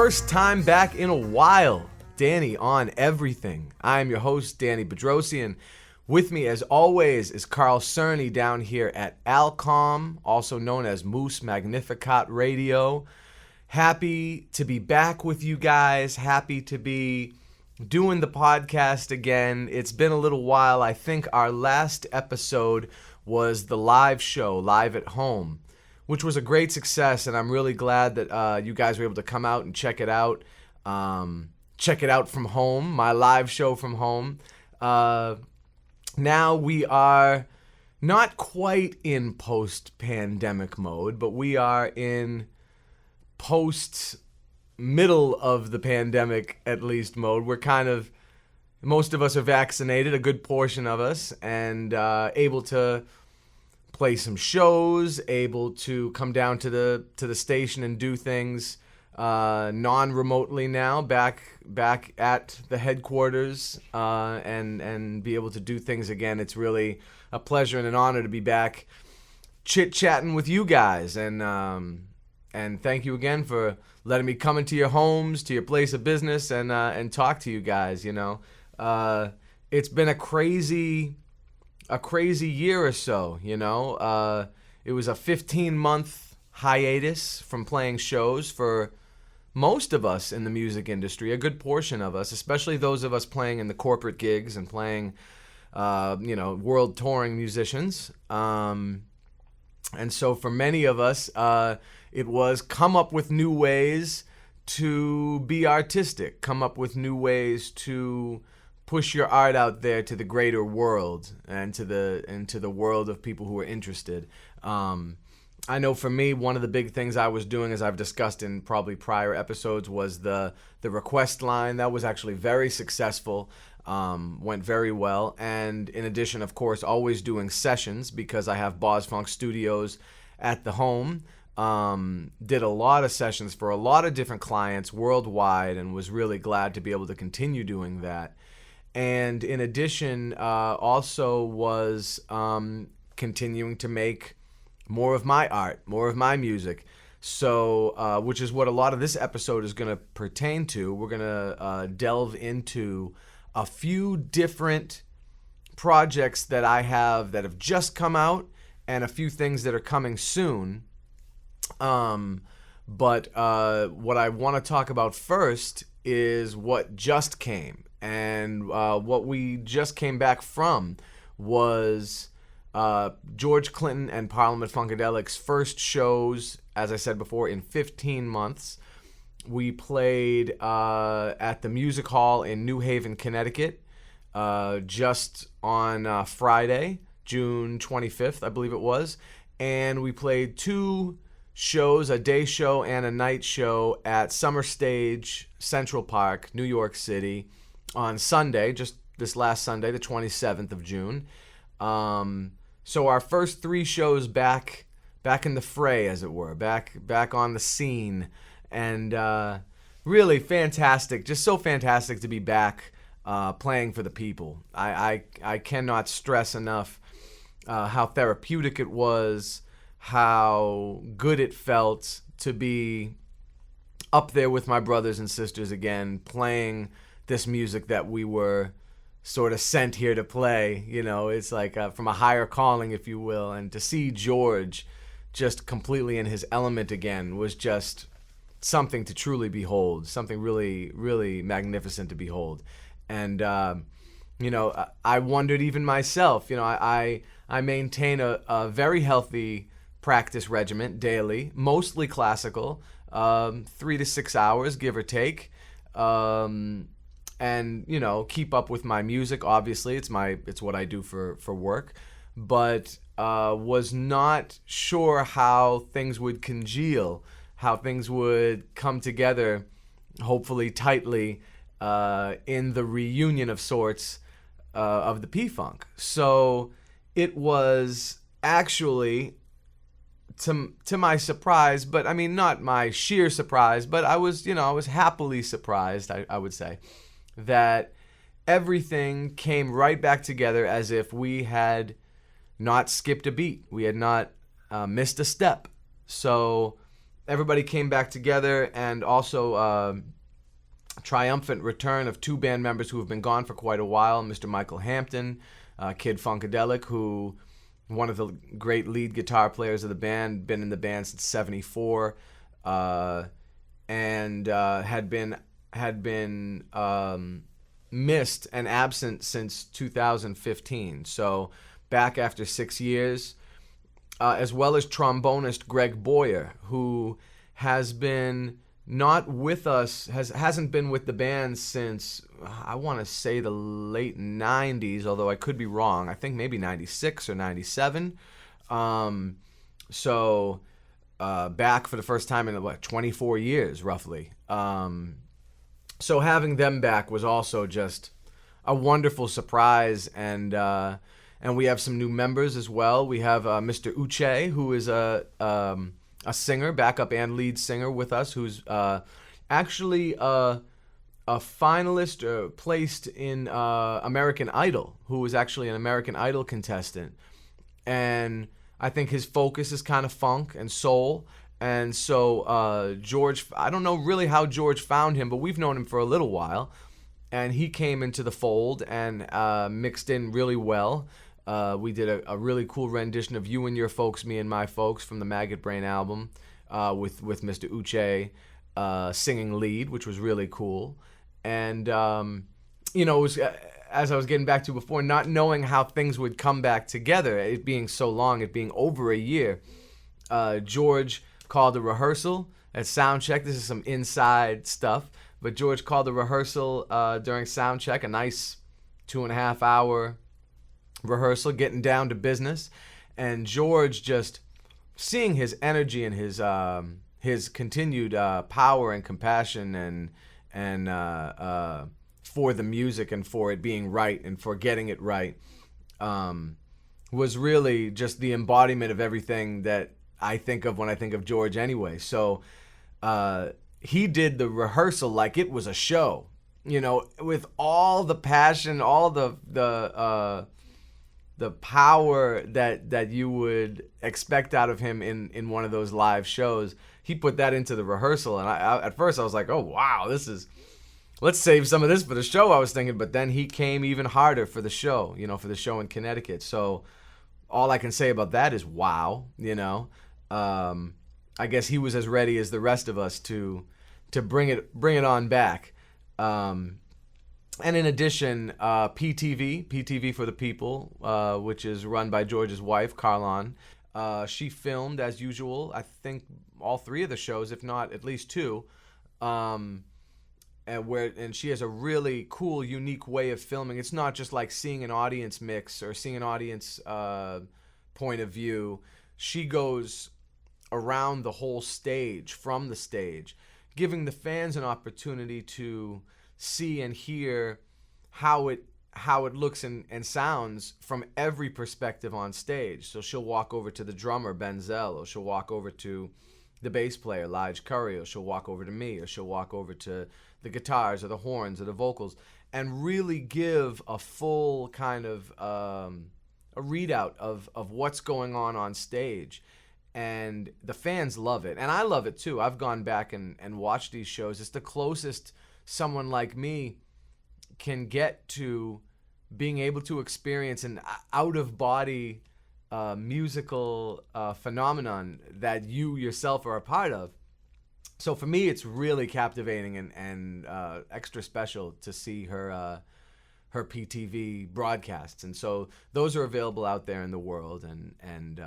First time back in a while. Danny on everything. I am your host, Danny Bedrosian. With me, as always, is Carl Cerny down here at Alcom, also known as Moose Magnificat Radio. Happy to be back with you guys. Happy to be doing the podcast again. It's been a little while. I think our last episode was the live show, Live at Home, which was a great success, and I'm really glad that you guys were able to come out and check it out. Check it out from home, my live show from home. Now we are not quite in post-pandemic mode, but we are in post-middle of the pandemic, at least, mode. We're most of us are vaccinated, a good portion of us, and able to play some shows, able to come down to the station and do things non-remotely now, back at the headquarters, and be able to do things again. It's really a pleasure and an honor to be back chit-chatting with you guys, and thank you again for letting me come into your homes, to your place of business, and talk to you guys. You know, it's been a crazy year or so. You know, it was a 15-month hiatus from playing shows for most of us in the music industry, a good portion of us, especially those of us playing in the corporate gigs and playing, world touring musicians. And so for many of us, it was come up with new ways to be artistic, come up with new ways to push your art out there to the greater world and to the world of people who are interested. I know for me, one of the big things I was doing, as I've discussed in probably prior episodes, was the request line. That was actually very successful, went very well. And in addition, of course, always doing sessions, because I have Boz Funk Studios at the home. Did a lot of sessions for a lot of different clients worldwide, and was really glad to be able to continue doing that. And in addition, also was continuing to make more of my art, more of my music. So, which is what a lot of this episode is going to pertain to. We're going to delve into a few different projects that I have that have just come out, and a few things that are coming soon. But what I want to talk about first is what just came. And what we just came back from was George Clinton and Parliament Funkadelic's first shows, as I said before, in 15 months. We played at the Music Hall in New Haven, Connecticut, just on Friday, June 25th, I believe it was. And we played two shows, a day show and a night show, at Summer Stage, Central Park, New York City, on Sunday, just this last Sunday, the 27th of June. So our first three shows back in the fray, as it were, back on the scene, and really fantastic, just so fantastic to be back playing for the people. I cannot stress enough how therapeutic it was, how good it felt to be up there with my brothers and sisters again, playing this music that we were sort of sent here to play. You know, it's like from a higher calling, if you will. And to see George just completely in his element again was just something to truly behold, something really, really magnificent to behold. And, I wondered even myself, I maintain a very healthy practice regimen daily, mostly classical, 3 to 6 hours, give or take. And keep up with my music. Obviously, it's what I do for work, but was not sure how things would congeal, how things would come together, hopefully tightly, in the reunion of sorts of the P-Funk. So it was actually, to my surprise, but I mean not my sheer surprise, but I was happily surprised, I would say, that everything came right back together as if we had not skipped a beat. We had not missed a step. So everybody came back together, and also triumphant return of two band members who have been gone for quite a while, Mr. Michael Hampton, Kid Funkadelic, who one of the great lead guitar players of the band, been in the band since '74, and had been missed and absent since 2015. So back after 6 years, as well as trombonist Greg Boyer, who has been not with us, hasn't been with the band since, I want to say, the late 90s, although I could be wrong. I think maybe 96 or 97. So back for the first time in 24 years, roughly. So having them back was also just a wonderful surprise, and we have some new members as well. We have Mr. Uche, who is a singer, backup and lead singer with us, who's actually a finalist placed in American Idol, who was actually an American Idol contestant. And I think his focus is kind of funk and soul. And so George, I don't know really how George found him, but we've known him for a little while. And he came into the fold and mixed in really well. We did a really cool rendition of You and Your Folks, Me and My Folks from the Maggot Brain album with Mr. Uche singing lead, which was really cool. And, it was, as I was getting back to before, not knowing how things would come back together, it being so long, it being over a year, George called a rehearsal at soundcheck. This is some inside stuff, but George called a rehearsal during soundcheck, a nice 2.5 hour rehearsal, getting down to business. And George, just seeing his energy and his continued power and compassion and for the music and for it being right and for getting it right, was really just the embodiment of everything that I think of when I think of George anyway. So he did the rehearsal like it was a show, with all the passion, all the power that you would expect out of him in one of those live shows. He put that into the rehearsal, and I at first I was like, oh wow, let's save some of this for the show, I was thinking. But then he came even harder for the show, for the show in Connecticut. So all I can say about that is wow. I guess he was as ready as the rest of us to bring it on back. And in addition, PTV for the People, which is run by George's wife, Carlon. She filmed, as usual, I think all 3 of the shows, if not at least 2. And she has a really cool, unique way of filming. It's not just like seeing an audience mix or seeing an audience point of view. She goes around the whole stage, from the stage, giving the fans an opportunity to see and hear how it looks and sounds from every perspective on stage. So she'll walk over to the drummer, Benzel, or she'll walk over to the bass player, Lige Curry, or she'll walk over to me, or she'll walk over to the guitars or the horns or the vocals, and really give a full kind of a readout of what's going on stage. And the fans love it, and I love it too. I've gone back and watched these shows. It's the closest someone like me can get to being able to experience an out-of-body musical phenomenon that you yourself are a part of. So for me, it's really captivating and extra special to see her PTV broadcasts. And so those are available out there in the world. And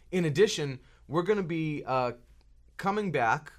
in addition, we're going to be coming back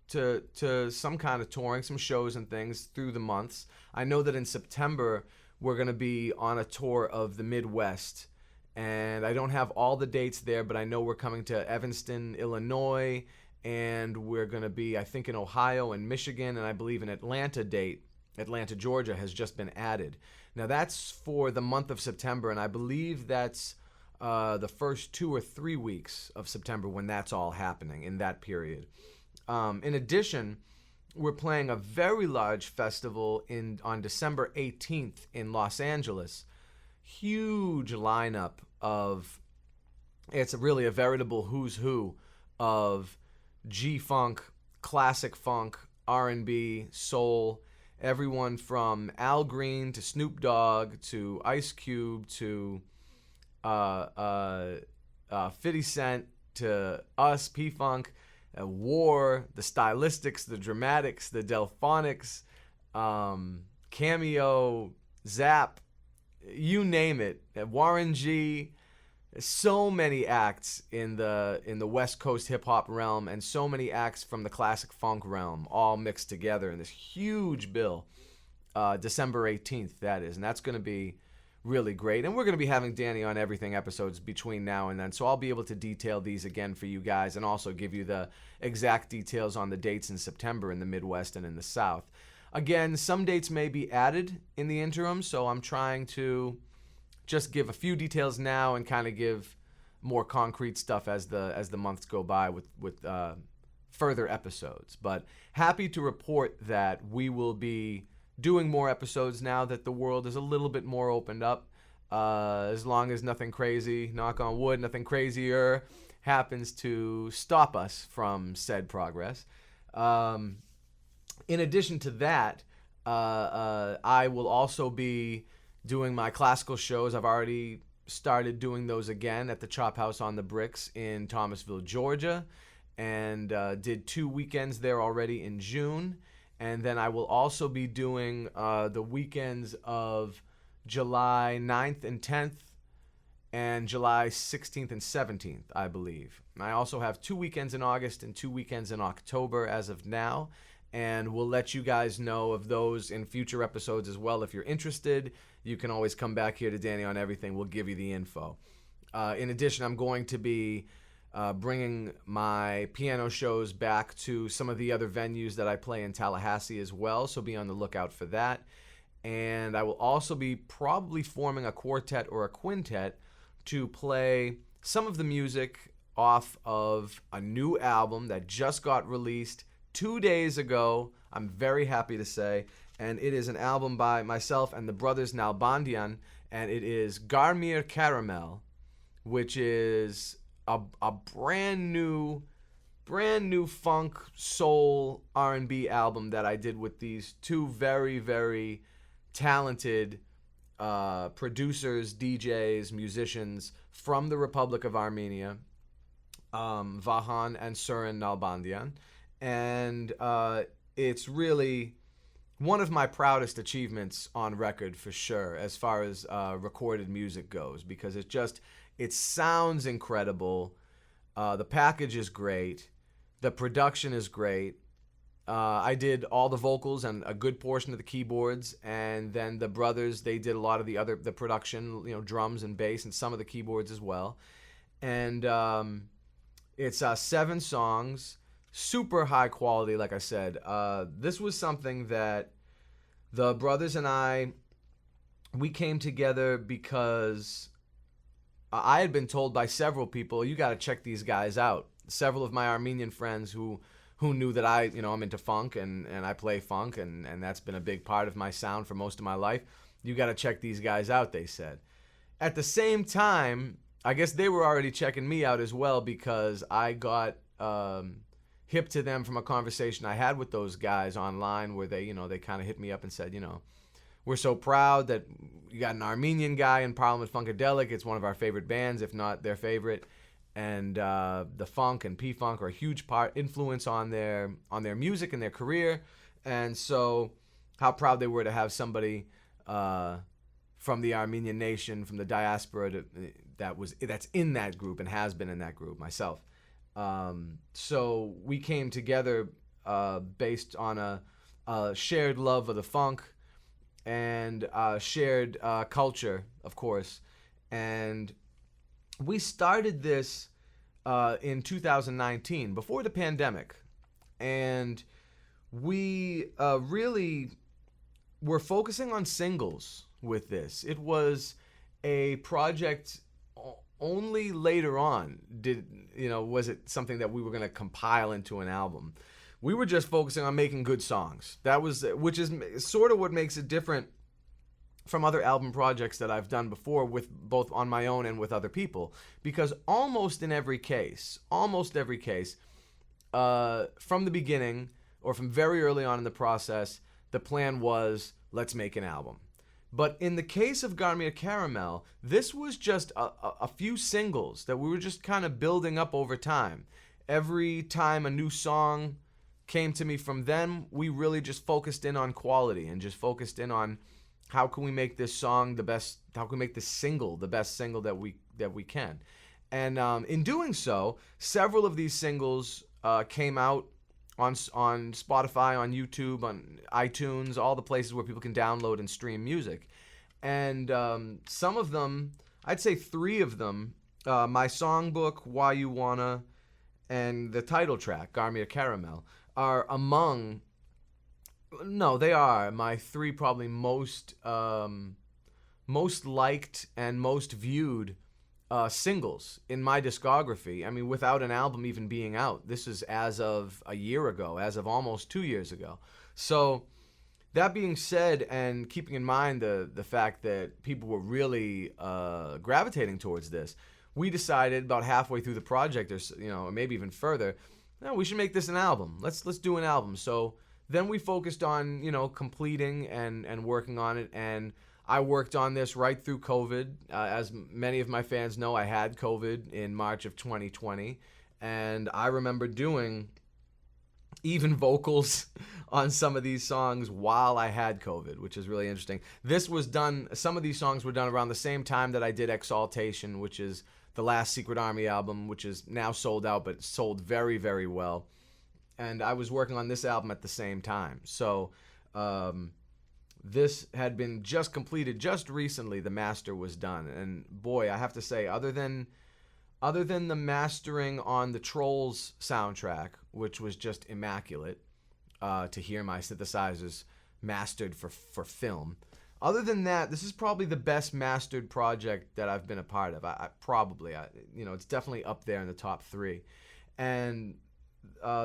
to some kind of touring, some shows and things through the months. I know that in September, we're going to be on a tour of the Midwest. And I don't have all the dates there, but I know we're coming to Evanston, Illinois, and we're going to be, I think, in Ohio and Michigan, and I believe an Atlanta date. Atlanta, Georgia has just been added. Now, that's for the month of September, and I believe that's the first 2 or 3 weeks of September when that's all happening in that period. In addition, we're playing a very large festival on December 18th in Los Angeles. Huge lineup of, it's really a veritable who's who of G-funk, classic funk, R&B, soul, everyone from Al Green to Snoop Dogg to Ice Cube to 50 Cent to us, P-Funk, War, the Stylistics, the Dramatics, the Delphonics, Cameo, Zap, you name it, Warren G. So many acts in the West Coast hip hop realm, and so many acts from the classic funk realm, all mixed together in this huge bill. December 18th, that is, and that's going to be really great. And we're going to be having Danny on Everything episodes between now and then, so I'll be able to detail these again for you guys, and also give you the exact details on the dates in September in the Midwest and in the South. Again, some dates may be added in the interim, so I'm trying to just give a few details now and kind of give more concrete stuff as the months go by with further episodes. But happy to report that we will be doing more episodes now that the world is a little bit more opened up. As long as nothing crazy, knock on wood, nothing crazier happens to stop us from said progress. In addition to that, I will also be doing my classical shows. I've already started doing those again at the Chop House on the Bricks in Thomasville, Georgia, and did 2 weekends there already in June. And then I will also be doing the weekends of July 9th and 10th and July 16th and 17th, I believe. I also have 2 weekends in August and 2 weekends in October as of now. And we'll let you guys know of those in future episodes as well. If you're interested, you can always come back here to Danny on Everything. We'll give you the info. In addition, I'm going to be bringing my piano shows back to some of the other venues that I play in Tallahassee as well, so be on the lookout for that. And I will also be probably forming a quartet or a quintet to play some of the music off of a new album that just got released 2 days ago, I'm very happy to say, and it is an album by myself and the brothers Nalbandian, and it is Garmir Caramel, which is a brand new funk, soul, R&B album that I did with these two very, very talented producers, DJs, musicians from the Republic of Armenia, Vahan and Surin Nalbandian. And it's really one of my proudest achievements on record for sure, as far as recorded music goes, because it sounds incredible. The package is great. The production is great. I did all the vocals and a good portion of the keyboards, and then the brothers, they did a lot of the production, drums and bass and some of the keyboards as well. And it's 7 songs. Super high quality, like I said. This was something that the brothers and we came together because I had been told by several people, you got to check these guys out. Several of my Armenian friends who knew that I'm into funk and I play funk, and that's been a big part of my sound for most of my life. You got to check these guys out, they said. At the same time, I guess they were already checking me out as well, because I got hip to them from a conversation I had with those guys online, where they kind of hit me up and said, we're so proud that you got an Armenian guy in Parliament Funkadelic. It's one of our favorite bands, if not their favorite. And the funk and P-Funk are a huge influence on their music and their career. And so how proud they were to have somebody from the Armenian nation, from the diaspora, that's in that group and has been in that group, myself. So we came together based on a shared love of the funk and shared culture, of course. And we started this in 2019, before the pandemic. And we really were focusing on singles with this. It was a project only later on was it something that we were going to compile into an album. We were just focusing on making good songs. Which is sort of what makes it different from other album projects that I've done before, with both on my own and with other people, because almost every case, from the beginning, or from very early on in the process, the plan was, let's make an album. But in the case of Garmir Caramel, this was just a few singles that we were just kind of building up over time. Every time a new song came to me from them, we really just focused in on quality and just focused in on how can we make this song the best, how can we make this single the best single that we can. And in doing so, several of these singles came out on Spotify, on YouTube, on iTunes, all the places where people can download and stream music. And some of them, I'd say 3 of them, my songbook, Why You Wanna, and the title track, Garmir Caramel, are among, no, they are my 3 probably most liked and most viewed singles in my discography. I mean, without an album even being out. This is as of a year ago, as of almost 2 years ago. So that being said, and keeping in mind the fact that people were really gravitating towards this, we decided about halfway through the project, or maybe even further, no, we should make this an album. Let's do an album. So then we focused on completing and working on it. And I worked on this right through COVID. As many of my fans know, I had COVID in March of 2020. And I remember doing even vocals on some of these songs while I had COVID, which is really interesting. This was done, some of these songs were done around the same time that I did Exaltation, which is the last Secret Army album, which is now sold out, but sold very, very well. And I was working on this album at the same time. So this had been just completed just recently. The master was done. And boy, I have to say, other than the mastering on the Trolls soundtrack, which was just immaculate, to hear my synthesizers mastered for film. Other than that, this is probably the best mastered project that I've been a part of. It's definitely up there in the top 3. And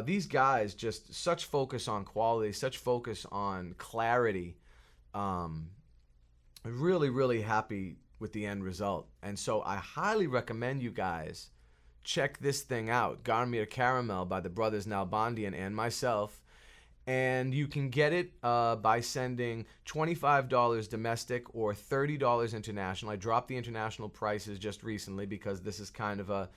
these guys, just such focus on quality, such focus on clarity. Really, really happy with the end result. And so I highly recommend you guys check this thing out, Garmir Caramel by the brothers Nalbandian and myself. And you can get it by sending $25 domestic or $30 international. I dropped the international prices just recently because this is kind of a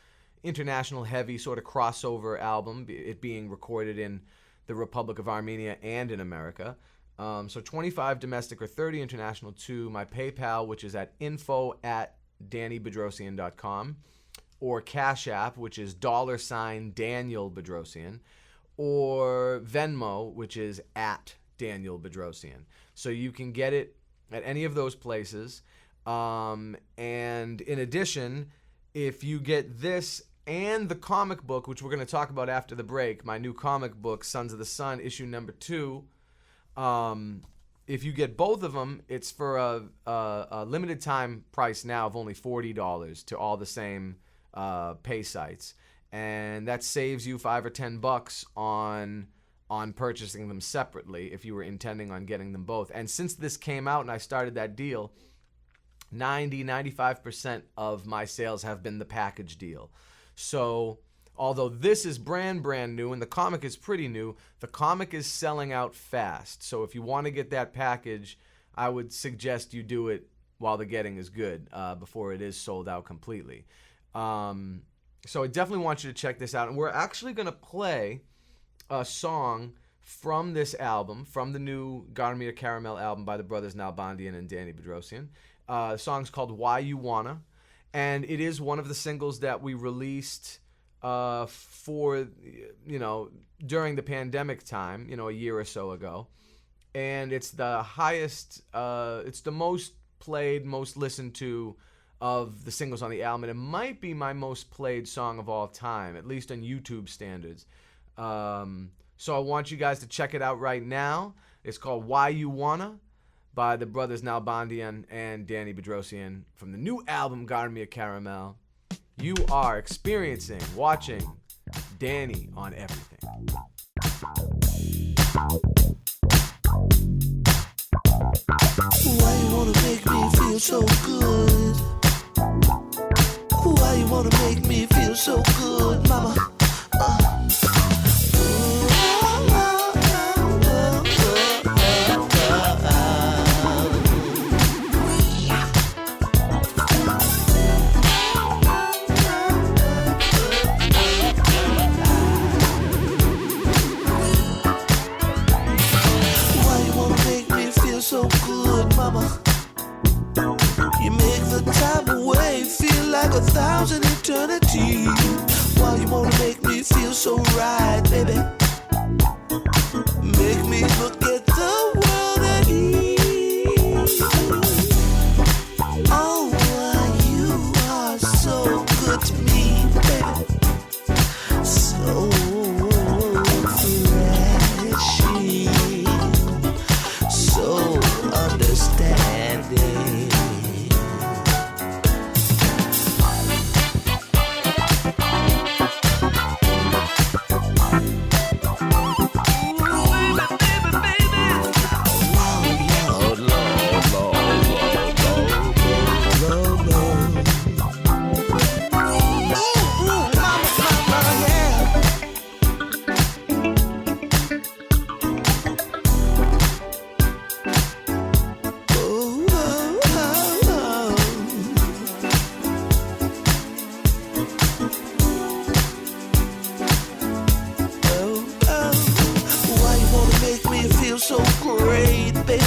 international heavy sort of crossover album, it being recorded in the Republic of Armenia and in America. So $25 domestic or $30 international to my PayPal, which is at info@DannyBedrosian.com, or Cash App, which is $Daniel Bedrosian, or Venmo, which is at Daniel Bedrosian. So you can get it at any of those places. And in addition, if you get this and the comic book, which we're going to talk about after the break, my new comic book, Sons of the Sun, issue number 2, if you get both of them, it's for a limited time price now of only $40 to all the same pay sites. And that saves you $5 or $10 on purchasing them separately if you were intending on getting them both. And since this came out and I started that deal, 95% of my sales have been the package deal. So although this is brand new and the comic is pretty new, the comic is selling out fast. So if you want to get that package, I would suggest you do it while the getting is good, before it is sold out completely. So I definitely want you to check this out. And we're actually going to play a song from this album, from the new Garmir Caramel album by the brothers Nalbandian and Danny Bedrosian. The song's called Why You Wanna. And it is one of the singles that we released for, during the pandemic time, a year or so ago. And it's the highest, it's the most played, most listened to of the singles on the album, and it might be my most played song of all time, at least on YouTube standards. So I want you guys to check it out right now. It's called Why You Wanna by the brothers Nalbandian and Danny Bedrosian from the new album Garmir Caramel. You are experiencing, watching Danny on everything. Why you wanna make me feel so good? Why you wanna make me feel so good, mama? mama. You make the time away feel like 1,000 eternity. Why you wanna make me feel so right, baby? Make me look at the world at ease. Oh, you are so good to me, baby. So refreshing, so understanding. So great, baby.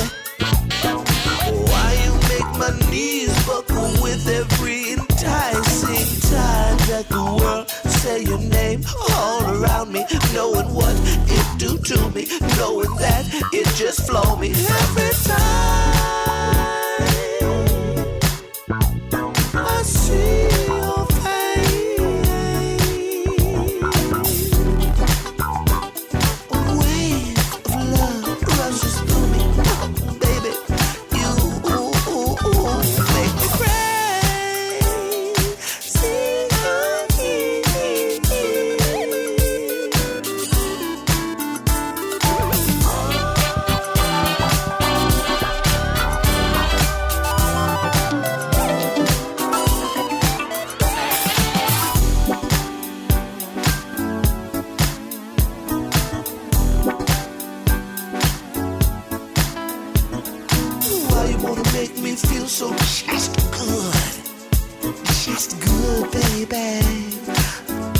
Why you make my knees buckle with every enticing time that the world say your name all around me, knowing what it do to me, knowing that it just flow me every time I see your face. A wave of love rushes through me, baby. You make me Why you wanna make me feel so just good, baby.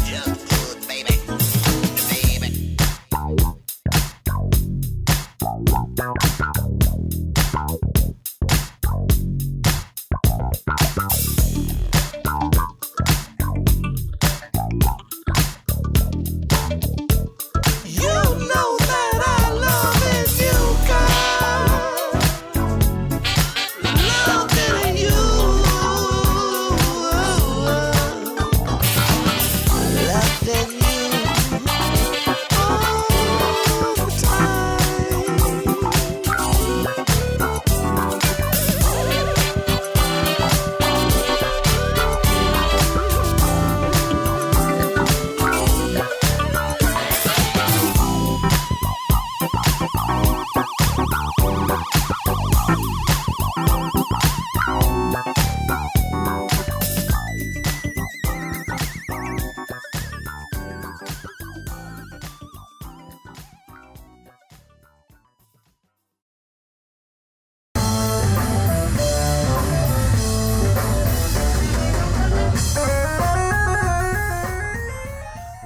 Just good, baby, baby. You know that I love it, you girl. Loving you, loving you all the time.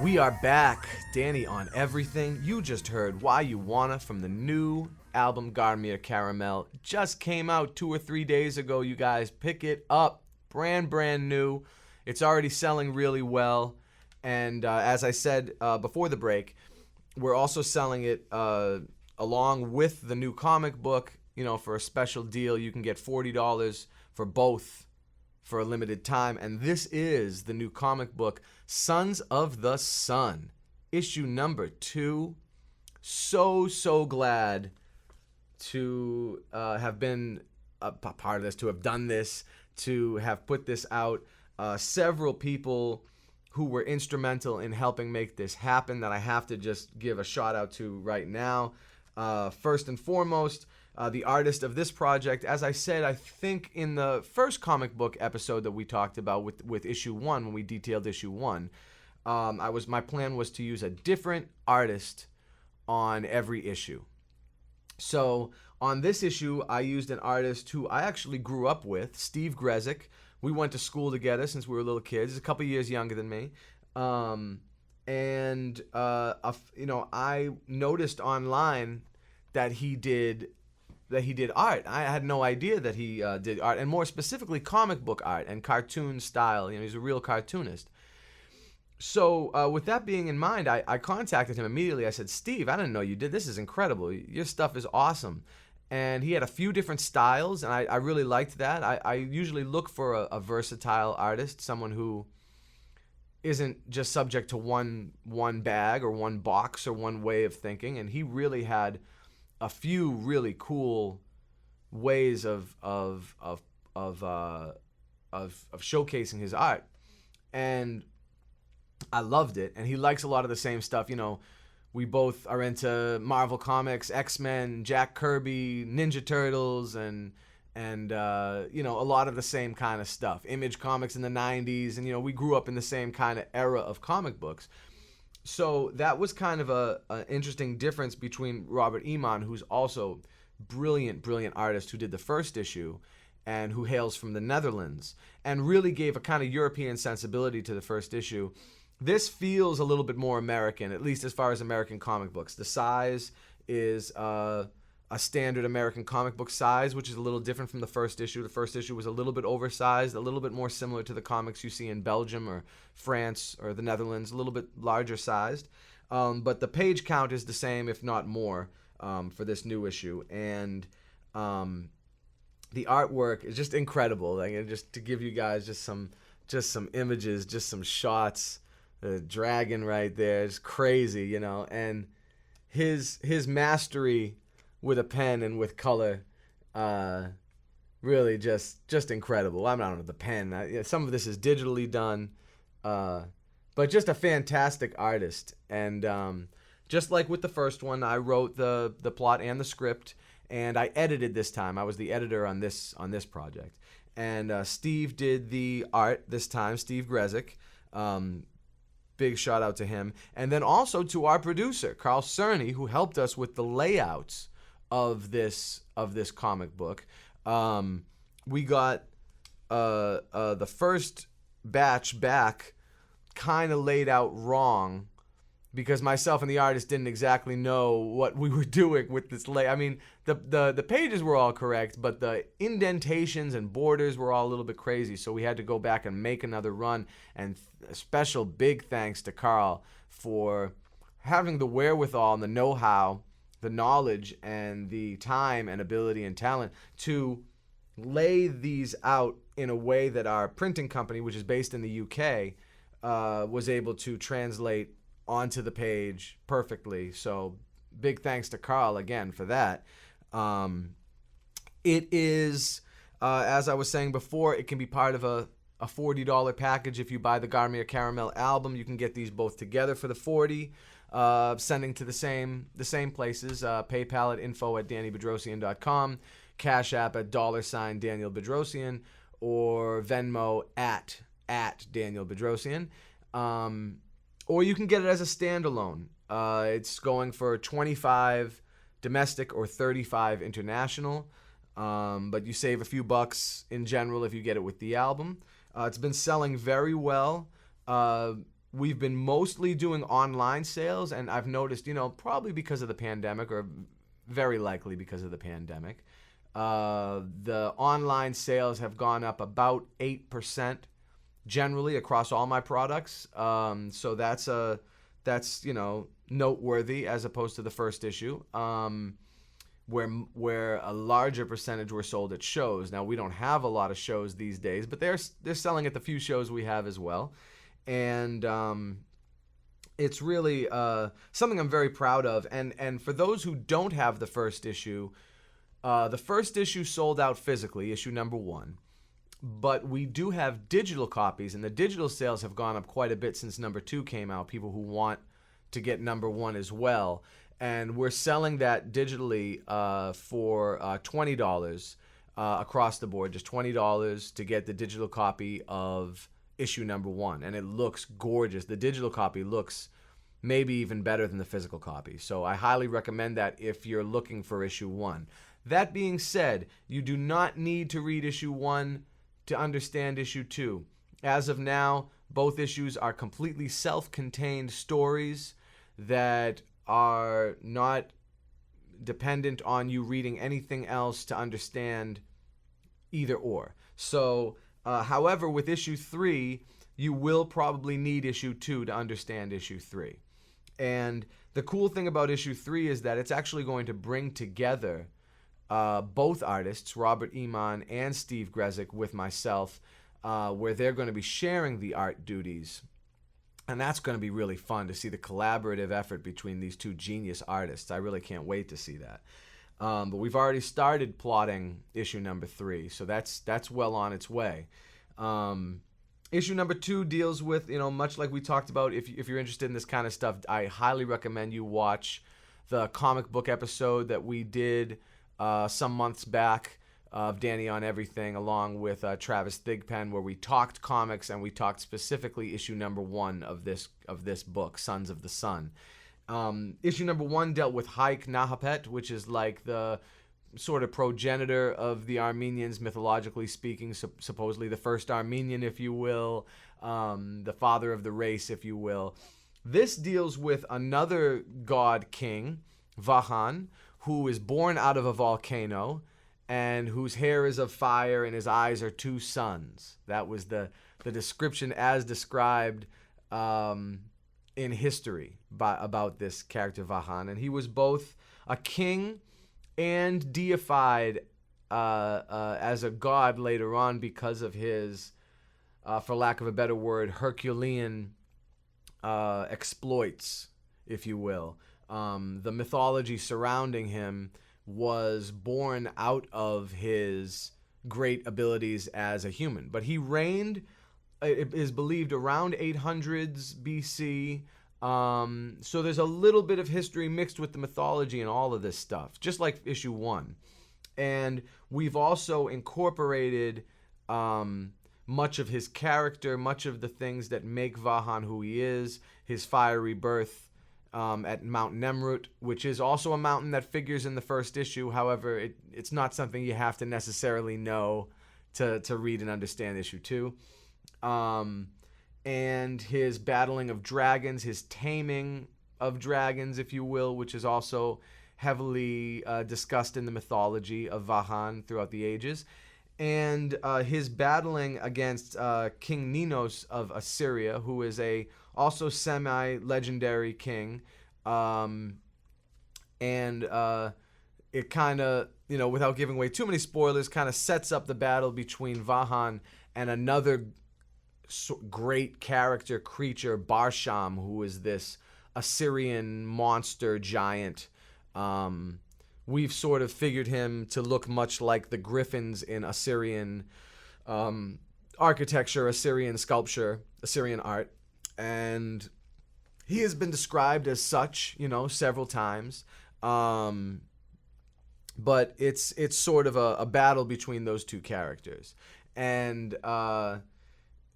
We are back, Danny, on everything. You just heard Why You Wanna from the new album Garmir Caramel. Just came out 2 or 3 days ago, you guys. Pick it up. Brand new. It's already selling really well. And as I said before the break, we're also selling it along with the new comic book. You know, for a special deal, you can get $40 for both for a limited time. And this is the new comic book, Sons of the Sun, issue number 2. So glad to have been a part of this, to have done this, to have put this out. Several people who were instrumental in helping make this happen that I have to just give a shout out to right now. First and foremost, the artist of this project, as I said, I think in the first comic book episode that we talked about with issue 1, when we detailed issue 1, my plan was to use a different artist on every issue. So on this issue, I used an artist who I actually grew up with, Steve Grezik. We went to school together since we were little kids. He's a couple years younger than me. I noticed online that he did that he did art. I had no idea that he did art, and more specifically comic book art and cartoon style. He's a real cartoonist. So with that being in mind, I contacted him immediately. I said, Steve, I didn't know you did this. Is incredible. Your stuff is awesome. And he had a few different styles, and I really liked that. I usually look for a versatile artist, someone who isn't just subject to one bag or one box or one way of thinking. And he really had a few really cool ways of showcasing his art, and I loved it. And he likes a lot of the same stuff. We both are into Marvel Comics, X-Men, Jack Kirby, Ninja Turtles, and a lot of the same kind of stuff. Image Comics in the 90s, and we grew up in the same kind of era of comic books. So that was kind of an interesting difference between Robert Iman, who's also brilliant artist who did the first issue and who hails from the Netherlands and really gave a kind of European sensibility to the first issue. This feels a little bit more American, at least as far as American comic books. The size is a standard American comic book size, which is a little different from the first issue. The first issue was a little bit oversized, a little bit more similar to the comics you see in Belgium or France or the Netherlands, a little bit larger sized. But the page count is the same, if not more, for this new issue. And the artwork is just incredible. Like, just to give you guys just some images, just some shots. The dragon right there is crazy, and his mastery with a pen and with color, really just incredible. I don't know, the pen. Some of this is digitally done, but just a fantastic artist. And just like with the first one, I wrote the plot and the script, and I edited this time. I was the editor on this project, and Steve did the art this time. Steve Grezik. Big shout out to him. And then also to our producer, Carl Cerny, who helped us with the layouts of this comic book. We got the first batch back kind of laid out wrong because myself and the artist didn't exactly know what we were doing with this I mean, the pages were all correct, but the indentations and borders were all a little bit crazy, so we had to go back and make another run. And a special big thanks to Carl for having the wherewithal and the know-how, the knowledge, and the time and ability and talent to lay these out in a way that our printing company, which is based in the UK, was able to translate onto the page perfectly. So big thanks to Carl again for that. It is, as I was saying before, it can be part of a $40 package. If you buy the Garmir Caramel album, you can get these both together for the $40, sending to the same places. PayPal at info@DannyBedrosian.com, Cash App at $Daniel Bedrosian, or Venmo at Daniel Bedrosian. Or you can get it as a standalone. It's going for $25 domestic or $35 international. But you save a few bucks in general if you get it with the album. It's been selling very well. We've been mostly doing online sales, and I've noticed, probably because of the pandemic, or very likely because of the pandemic, the online sales have gone up about 8% generally across all my products. So that's noteworthy as opposed to the first issue, where a larger percentage were sold at shows. Now, we don't have a lot of shows these days, but they're selling at the few shows we have as well. And it's really something I'm very proud of. And for those who don't have the first issue sold out physically, issue number 1. But we do have digital copies, and the digital sales have gone up quite a bit since number 2 came out. People who want to get number 1 as well. And we're selling that digitally for $20 across the board, just $20 to get the digital copy of issue number 1. And it looks gorgeous. The digital copy looks maybe even better than the physical copy. So I highly recommend that if you're looking for issue 1. That being said, you do not need to read issue 1 to understand issue 2. As of now, both issues are completely self-contained stories that are not dependent on you reading anything else to understand either or. So, however, with issue 3, you will probably need issue 2 to understand issue 3. And the cool thing about issue 3 is that it's actually going to bring together both artists, Robert Iman and Steve Grezik, with myself, where they're going to be sharing the art duties. And that's going to be really fun to see the collaborative effort between these two genius artists. I really can't wait to see that. But we've already started plotting issue number 3, so that's well on its way. Issue number 2 deals with, much like we talked about, if you're interested in this kind of stuff, I highly recommend you watch the comic book episode that we did some months back of Danny on Everything, along with Travis Thigpen, where we talked comics, and we talked specifically issue number 1 of this book, Sons of the Sun. Issue number 1 dealt with Haik Nahapet, which is like the sort of progenitor of the Armenians, mythologically speaking, supposedly the first Armenian, if you will, the father of the race, if you will. This deals with another god king, Vahan, who is born out of a volcano and whose hair is of fire and his eyes are 2 suns. That was the description as described in history about this character Vahan. And he was both a king and deified as a god later on because of his, for lack of a better word, Herculean exploits, if you will. The mythology surrounding him was born out of his great abilities as a human. But he reigned, it is believed, around 800s BC. So there's a little bit of history mixed with the mythology and all of this stuff, just like issue 1. And we've also incorporated much of his character, much of the things that make Vahan who he is, his fiery birth at Mount Nemrut, which is also a mountain that figures in the first issue. However, it's not something you have to necessarily know to read and understand issue 2. And his battling of dragons, his taming of dragons, if you will, which is also heavily discussed in the mythology of Vahan throughout the ages. And his battling against King Ninos of Assyria, who is a also semi-legendary king. And it kind of, without giving away too many spoilers, kind of sets up the battle between Vahan and another great creature, Barsham, who is this Assyrian monster giant. We've sort of figured him to look much like the griffins in Assyrian architecture, Assyrian sculpture, Assyrian art. And he has been described as such, several times. But it's sort of a battle between those two characters. And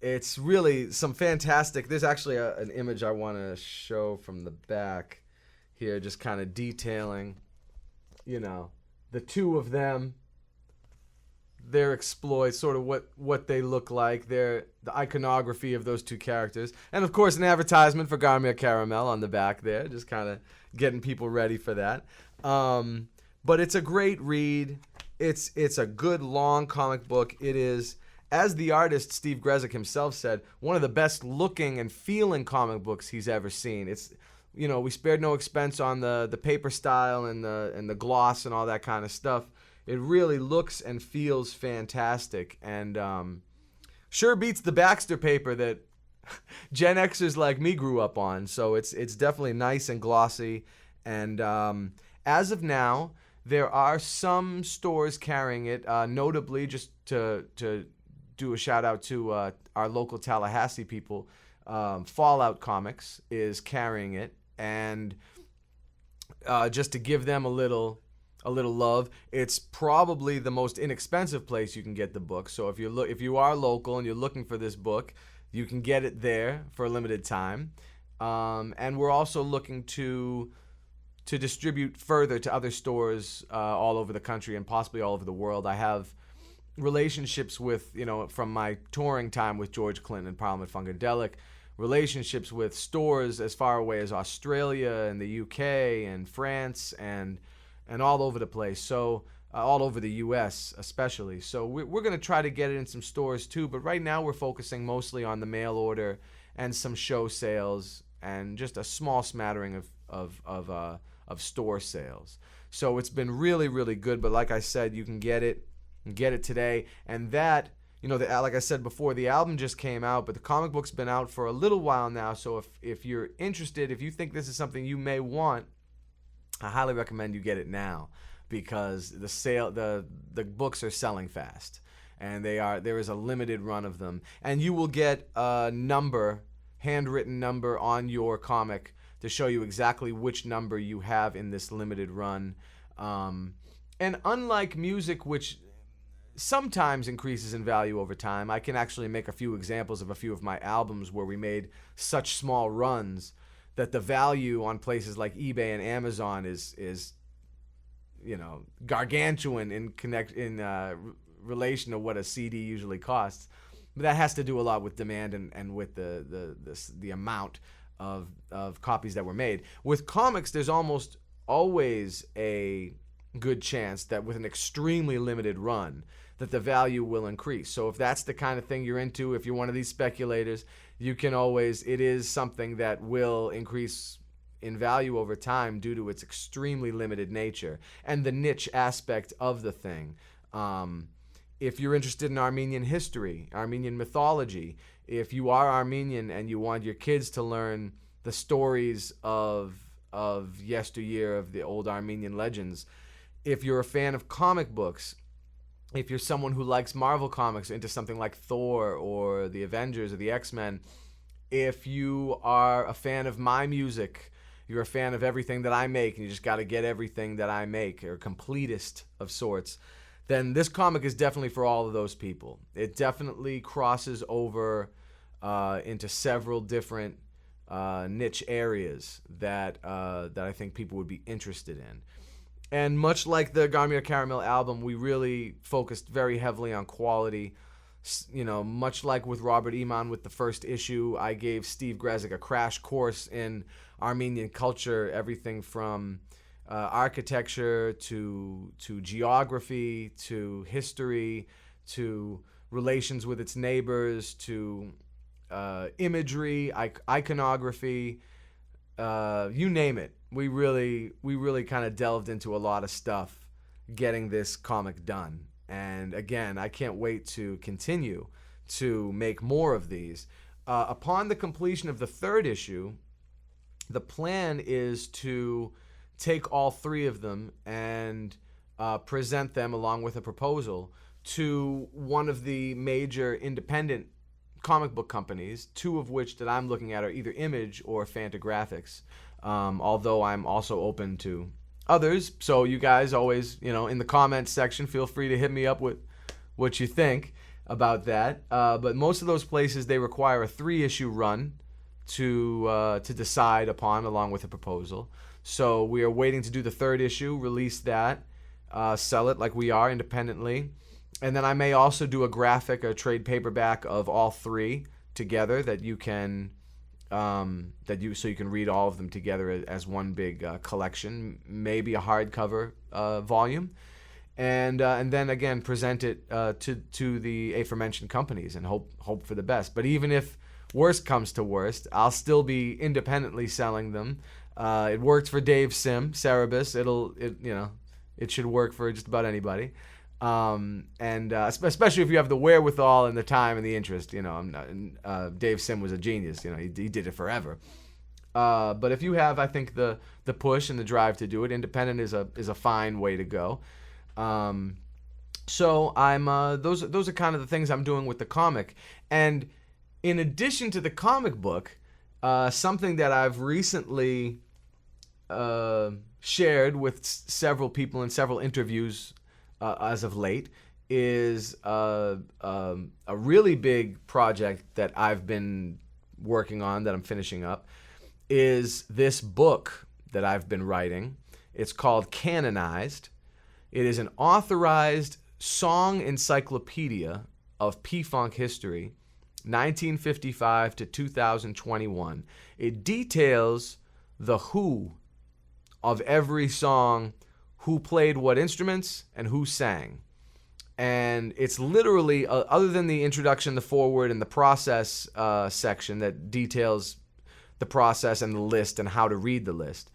it's really some fantastic... There's actually an image I want to show from the back here, just kind of detailing, the two of them, their exploits, sort of what they look like, the iconography of those two characters. And, of course, an advertisement for Garmir Caramel on the back there, just kind of getting people ready for that. But it's a great read. It's a good, long comic book. It is... As the artist Steve Grezik himself said, one of the best looking and feeling comic books he's ever seen. It's, we spared no expense on the paper style and the gloss and all that kind of stuff. It really looks and feels fantastic, and sure beats the Baxter paper that Gen Xers like me grew up on. So it's definitely nice and glossy. And as of now, there are some stores carrying it. Notably, just to do a shout out to our local Tallahassee people, Fallout Comics is carrying it, and just to give them a little love, it's probably the most inexpensive place you can get the book. So if you are local and you're looking for this book, you can get it there for a limited time. And we're also looking to distribute further to other stores all over the country and possibly all over the world. I have relationships with, from my touring time with George Clinton and Parliament Funkadelic, relationships with stores as far away as Australia and the UK and France and and all over the place. So all over the U.S. especially. So we're going to try to get it in some stores too. But right now we're focusing mostly on the mail order and some show sales and just a small smattering of store sales. So it's been really, really good. But like I said, you can get it today. And that, like I said before, the album just came out, but the comic book's been out for a little while now. So if you're interested, if you think this is something you may want, I highly recommend you get it now, because the books are selling fast, and there is a limited run of them, and you will get a handwritten number on your comic to show you exactly which number you have in this limited run. And unlike music, which sometimes increases in value over time, I can actually make a few examples of a few of my albums where we made such small runs that the value on places like eBay and Amazon is gargantuan in relation to what a CD usually costs. But that has to do a lot with demand and with the amount of copies that were made. With comics, there's almost always a good chance that with an extremely limited run that the value will increase. So if that's the kind of thing you're into, if you're one of these speculators, you can always, it is something that will increase in value over time due to its extremely limited nature and the niche aspect of the thing. If you're interested in Armenian history, Armenian mythology, if you are Armenian and you want your kids to learn the stories of yesteryear, of the old Armenian legends, if you're a fan of comic books, if you're someone who likes Marvel comics, into something like Thor or the Avengers or the X-Men, if you are a fan of my music, you're a fan of everything that I make, and you just got to get everything that I make, or completist of sorts, then this comic is definitely for all of those people. It definitely crosses over into several different niche areas that I think people would be interested in. And much like the Garmir Caramel album, we really focused very heavily on quality. Much like with Robert Iman with the first issue, I gave Steve Grezik a crash course in Armenian culture, everything from architecture to geography to history to relations with its neighbors to imagery, iconography, you name it. We really kind of delved into a lot of stuff getting this comic done. And again, I can't wait to continue to make more of these. Upon the completion of the third issue, the plan is to take all three of them and present them along with a proposal to one of the major independent comic book companies, two of which that I'm looking at are either Image or Fantagraphics, although I'm also open to others. So you guys always, in the comments section, feel free to hit me up with what you think about that. But most of those places, they require a 3-issue run to decide upon, along with a proposal. So we are waiting to do the 3rd issue, release that, sell it like we are independently. And then I may also do a trade paperback of all 3 together that you can so you can read all of them together as one big collection, maybe a hardcover volume, and then again present it to the aforementioned companies and hope for the best. But even if worst comes to worst, I'll still be independently selling them. It worked for Dave Sim, Cerebus. It should work for just about anybody. Especially if you have the wherewithal and the time and the interest. Dave Sim was a genius. He did it forever. But if you have, I think, the push and the drive to do it, independent is a fine way to go. So I'm those are kind of the things I'm doing with the comic. And in addition to the comic book, something that I've recently shared with several people in several interviews as of late is a really big project that I've been working on, that I'm finishing up, is this book that I've been writing. It's called Canonized. It is an authorized song encyclopedia of P-Funk history, 1955 to 2021. It details the who of every song, who played what instruments and who sang. And it's literally, other than the introduction, the foreword, and the process section that details the process and the list and how to read the list,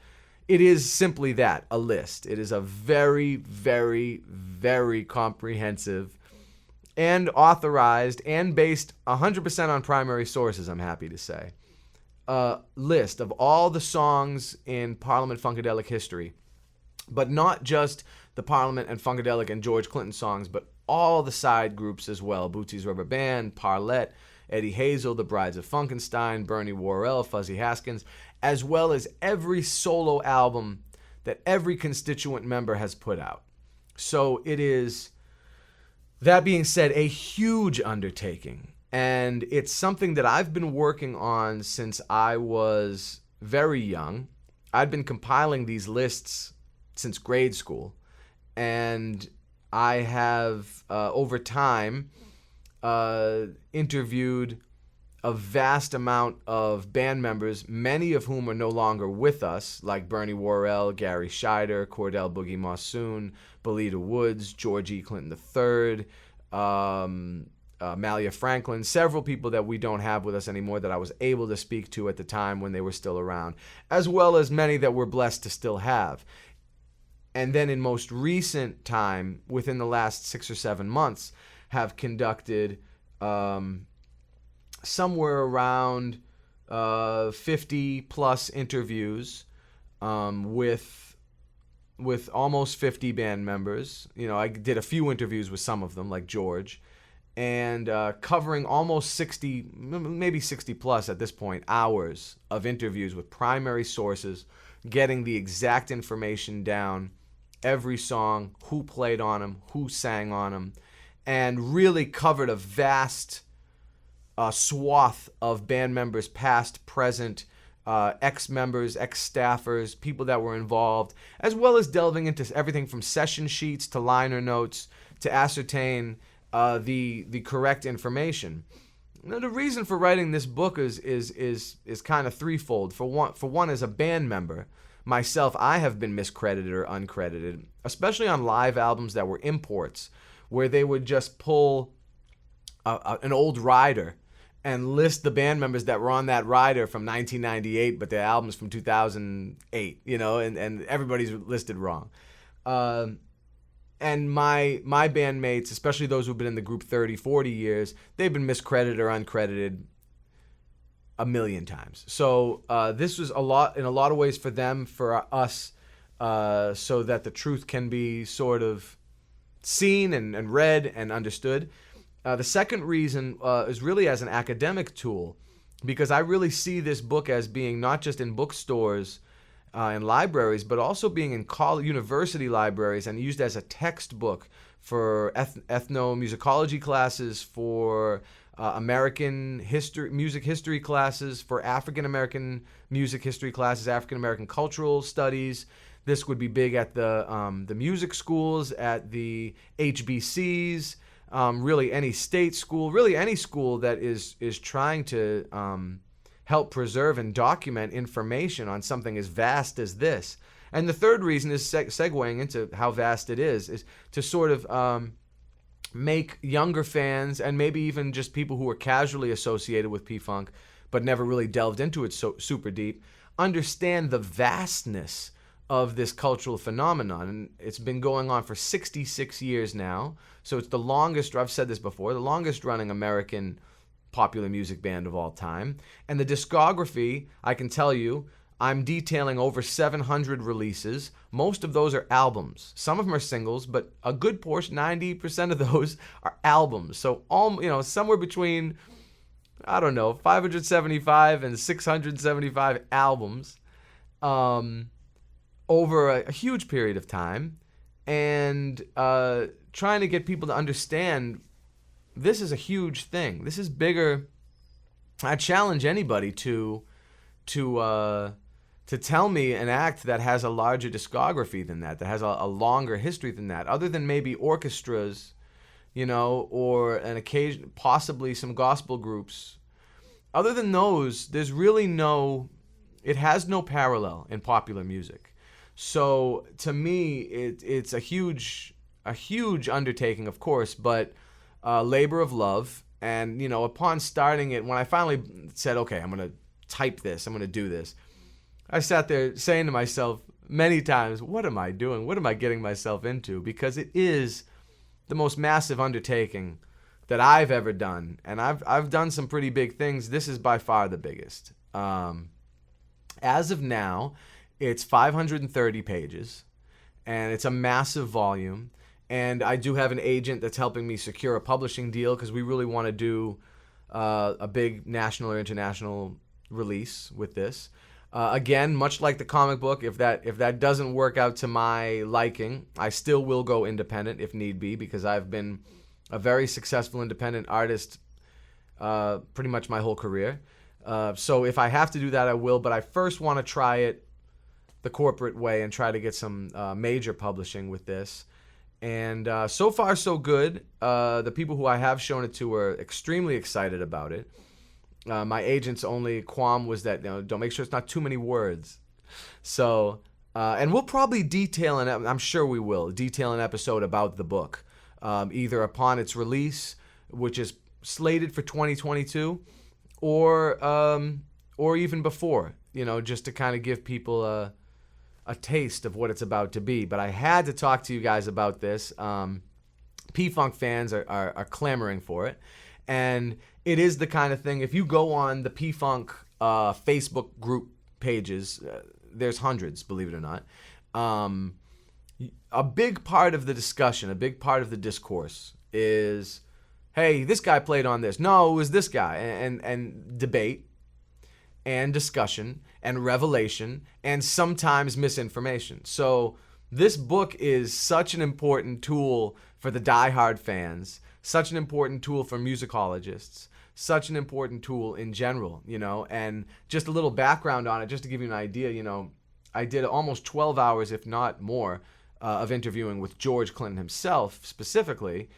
it is simply that, a list. It is a very, very, very comprehensive and authorized and based 100% on primary sources, I'm happy to say, list of all the songs in Parliament Funkadelic history. But not just the Parliament and Funkadelic and George Clinton songs, but all the side groups as well. Bootsy's Rubber Band, Parlette, Eddie Hazel, The Brides of Funkenstein, Bernie Worrell, Fuzzy Haskins, as well as every solo album that every constituent member has put out. So it is, that being said, a huge undertaking. And it's something that I've been working on since I was very young. I'd been compiling these lists since grade school, and I have over time interviewed a vast amount of band members, many of whom are no longer with us, like Bernie Worrell, Gary Scheider, Cordell Boogie Mossoon, Belita Woods, George E. Clinton III, Malia Franklin, several people that we don't have with us anymore that I was able to speak to at the time when they were still around, as well as many that we're blessed to still have. And then in most recent time, within the last 6 or 7 months, have conducted somewhere around 50 plus interviews with almost 50 band members. You know, I did a few interviews with some of them, like George, and covering almost 60, maybe 60 plus at this point, hours of interviews with primary sources, getting the exact information down, every song, who played on them, who sang on them, and really covered a vast swath of band members, past, present, ex-members, ex-staffers, people that were involved, as well as delving into everything from session sheets to liner notes to ascertain the correct information. Now, the reason for writing this book is kind of threefold. For one, as a band member, myself, I have been miscredited or uncredited, especially on live albums that were imports, where they would just pull an old rider and list the band members that were on that rider from 1998, but the album's from 2008, you know, and everybody's listed wrong. And my bandmates, especially those who've been in the group 30, 40 years, they've been miscredited or uncredited a million times. So this was in a lot of ways for them, for us, so that the truth can be sort of seen and read and understood. The second reason is really as an academic tool, because I really see this book as being not just in bookstores and libraries, but also being in university libraries and used as a textbook for ethnomusicology classes, for American history, music history classes, for African American music history classes, African American cultural studies. This would be big at the music schools, at the HBCs, really any state school, really any school that is trying to help preserve and document information on something as vast as this. And the third reason is segueing into how vast it is to sort of make younger fans, and maybe even just people who are casually associated with P-Funk but never really delved into it so super deep, understand the vastness of this cultural phenomenon. And it's been going on for 66 years now, so it's the longest, I've said this before, the longest running American popular music band of all time. And the discography, I can tell you, I'm detailing over 700 releases. Most of those are albums. Some of them are singles, but a good portion, 90% of those, are albums. So somewhere between, 575 and 675 albums over a huge period of time, and trying to get people to understand this is a huge thing. This is bigger. I challenge anybody to tell me an act that has a larger discography than that has a longer history than that, other than maybe orchestras, or an occasion, possibly some gospel groups. Other than those, there's really it has no parallel in popular music. So to me, it's a huge undertaking, of course, but labor of love. And, upon starting it, when I finally said, okay, I'm going to type this, I'm going to do this, I sat there saying to myself many times, what am I doing? What am I getting myself into? Because it is the most massive undertaking that I've ever done. And I've done some pretty big things. This is by far the biggest. As of now, it's 530 pages, and it's a massive volume. And I do have an agent that's helping me secure a publishing deal because we really want to do a big national or international release with this. Again, much like the comic book, if that doesn't work out to my liking, I still will go independent if need be, because I've been a very successful independent artist pretty much my whole career. So if I have to do that, I will. But I first want to try it the corporate way and try to get some major publishing with this. And so far, so good. The people who I have shown it to are extremely excited about it. My agent's only qualm was that, don't make sure it's not too many words. So, and we'll probably detail, I'm sure we will, detail an episode about the book, either upon its release, which is slated for 2022, or even before, just to kind of give people a taste of what it's about to be. But I had to talk to you guys about this. P-Funk fans are clamoring for it. And it is the kind of thing, if you go on the P-Funk Facebook group pages, there's hundreds, believe it or not. A big part of the discussion, a big part of the discourse is, hey, this guy played on this. No, it was this guy. And debate and discussion and revelation and sometimes misinformation. So this book is such an important tool for the diehard fans, such an important tool for musicologists, such an important tool in general, and just a little background on it, just to give you an idea, I did almost 12 hours, if not more, of interviewing with George Clinton himself specifically.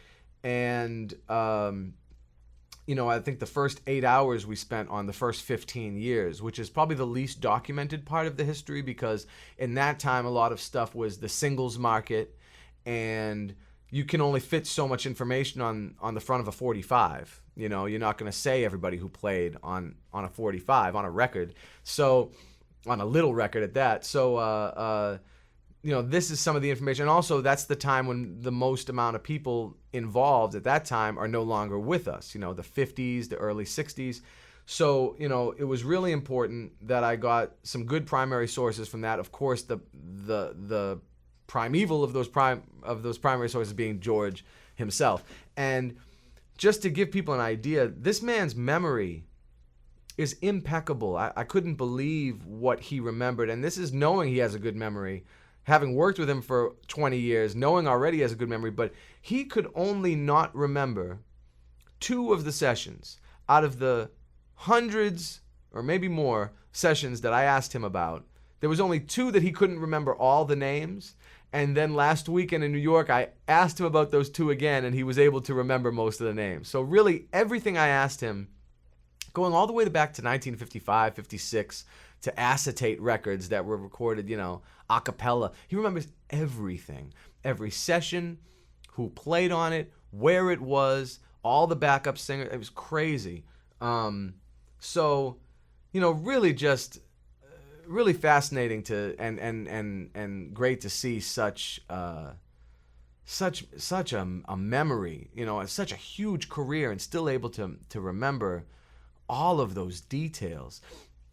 And, I think the first 8 hours we spent on the first 15 years, which is probably the least documented part of the history, because in that time, a lot of stuff was the singles market, and you can only fit so much information on the front of a 45. You're not going to say everybody who played on a 45, on a record. So, on a little record at that. So, this is some of the information. And also, that's the time when the most amount of people involved at that time are no longer with us, the 50s, the early 60s. So, it was really important that I got some good primary sources from that. Of course, the primeval of those primary sources being George himself. And just to give people an idea, this man's memory is impeccable. I couldn't believe what he remembered. And this is knowing he has a good memory, having worked with him for 20 years, knowing already he has a good memory, but he could only not remember 2 of the sessions out of the hundreds or maybe more sessions that I asked him about. There was only 2 that he couldn't remember all the names. And then last weekend in New York, I asked him about those 2 again, and he was able to remember most of the names. So really, everything I asked him, going all the way back to 1955, 56, to acetate records that were recorded, a cappella. He remembers everything. Every session, who played on it, where it was, all the backup singers. It was crazy. So, really just really fascinating to and great to see such a memory, such a huge career, and still able to remember all of those details.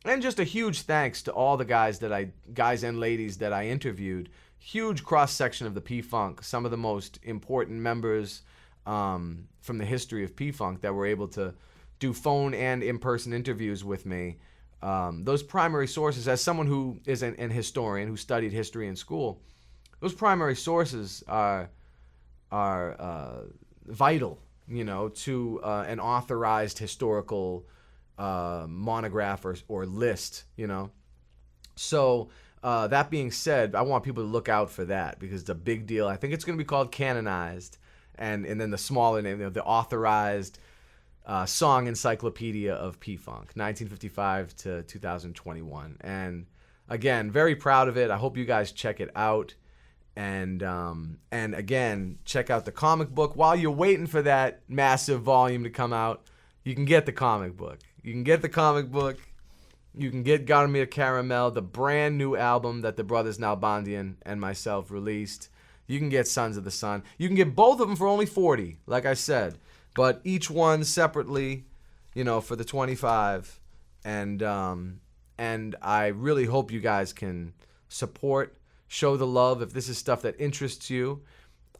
And just a huge thanks to all the guys and ladies that I interviewed. Huge cross section of the P-Funk, some of the most important members from the history of P-Funk that were able to do phone and in-person interviews with me. Those primary sources, as someone who is an historian who studied history in school, those primary sources are vital, to an authorized historical monograph or list, So that being said, I want people to look out for that because it's a big deal. I think it's going to be called Canonized, and then the smaller name, the Authorized Song Encyclopedia of P-Funk, 1955 to 2021. And again, very proud of it. I hope you guys check it out. And again, check out the comic book. While you're waiting for that massive volume to come out, you can get the comic book. You can get Garmir Caramel, the brand new album that the brothers Nalbandian and myself released. You can get Sons of the Sun. You can get both of them for only $40, like I said. But each one separately, for the $25. And I really hope you guys can support, show the love if this is stuff that interests you.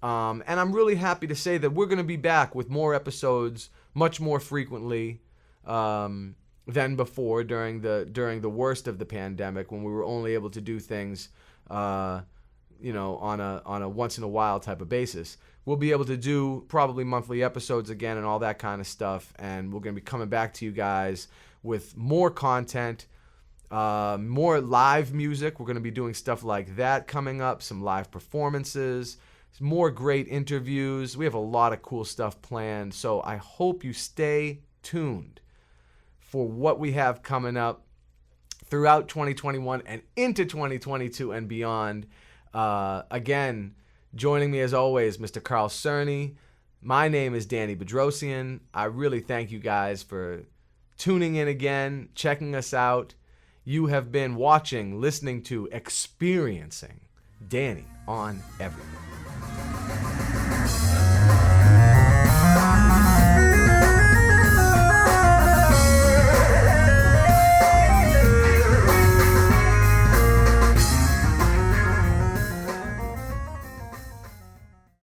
And I'm really happy to say that we're going to be back with more episodes much more frequently than before during the worst of the pandemic, when we were only able to do things on a once in a while type of basis. We'll be able to do probably monthly episodes again and all that kind of stuff, and we're going to be coming back to you guys with more content, more live music. We're going to be doing stuff like that coming up, some live performances, more great interviews. We have a lot of cool stuff planned, so I hope you stay tuned for what we have coming up throughout 2021 and into 2022 and beyond. Again, joining me as always, Mr. Carl Cerny. My name is Danny Bedrosian. I really thank you guys for tuning in again, checking us out. You have been watching, listening to, experiencing Danny on Everything.